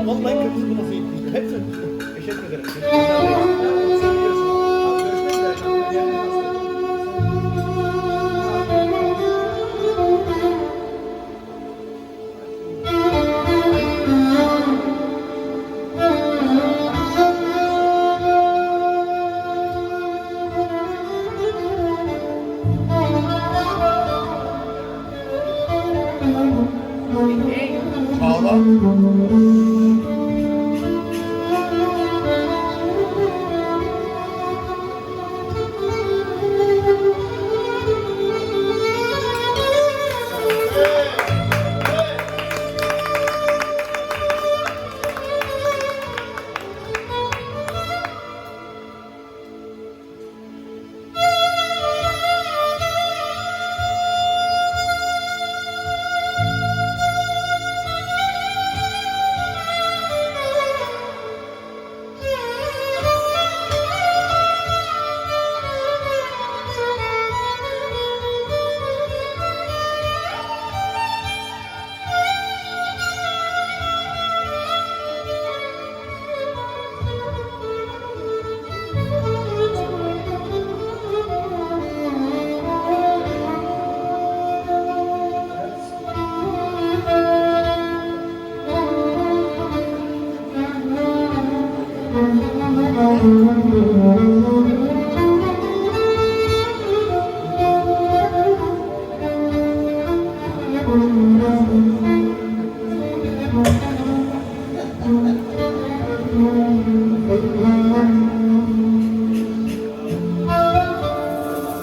Vallahi kırmızı kırmızı hepsi. Teşekkür ederim.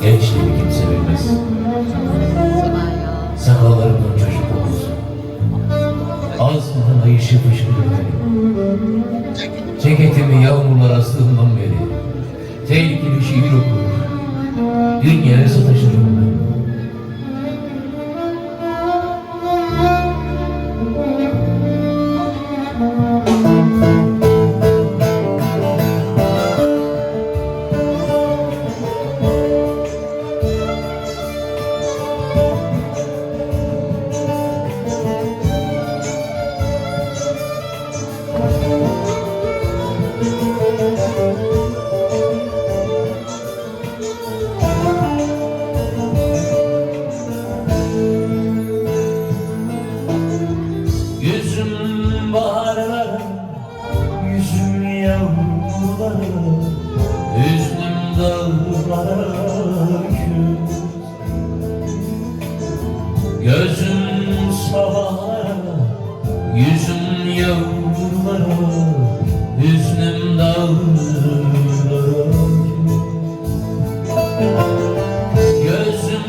Gençliğimi kimse bilmez. Sakallarımdan çocuk kokusu. Ağzımdan ayışı fışkırıyor. Ceketimi yağmurlar astığından beri tehlikeli şiir okur. Dünyaya sataşırım ben. Yüzüm baharlara, yüzüm yağmurlara, hüznüm dağlara küs. Gözüm sabahlara, yüzüm yağmurlara, hüznüm dağlara küs. Gözüm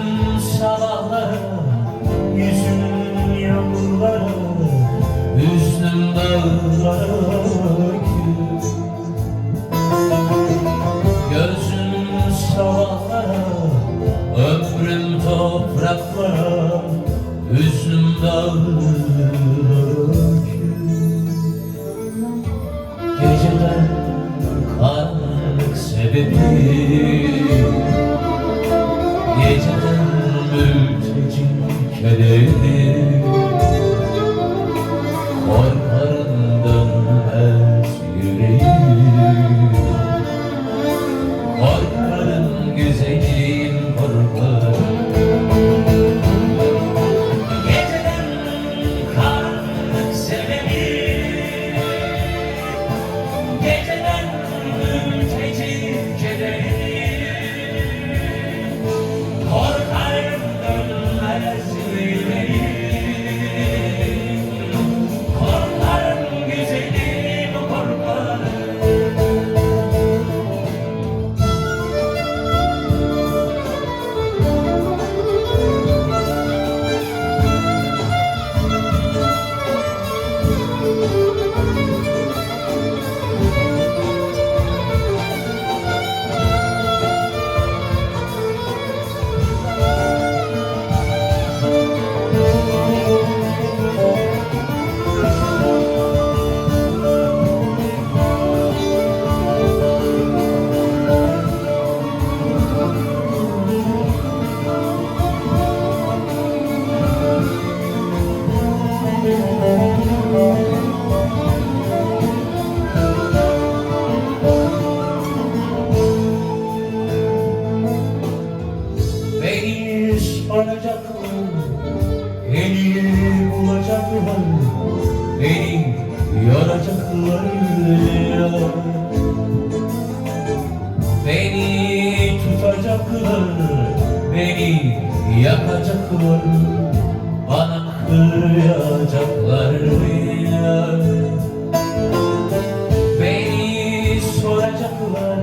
sabahlara, yüzüm yağmurlara, hüznüm dağlara küs. Gözüm sabahlara, ömrüm topraklara, hüznüm dağlara küs. Geceden karanlık sebebi, geceden mülteci kederi. Korkarım dönmez yüreğim, korkarım güzelim korkarım. Geceden karanlık sebebi, geceden mülteci kederi. soracaklar, beni yakacaklar, bana kıyacaklar ya. Beni soracaklar,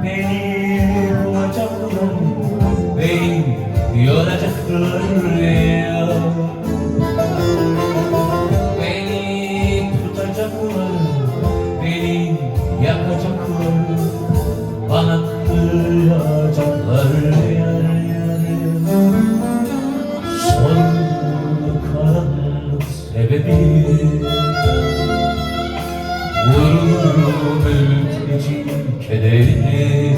beni bulacaklar, beni yoracaklar ya. Beni tutacaklar, beni yakacaklar, bana kıyacaklar yar yar. Son karanlık sebebi vurur mülteci kederini.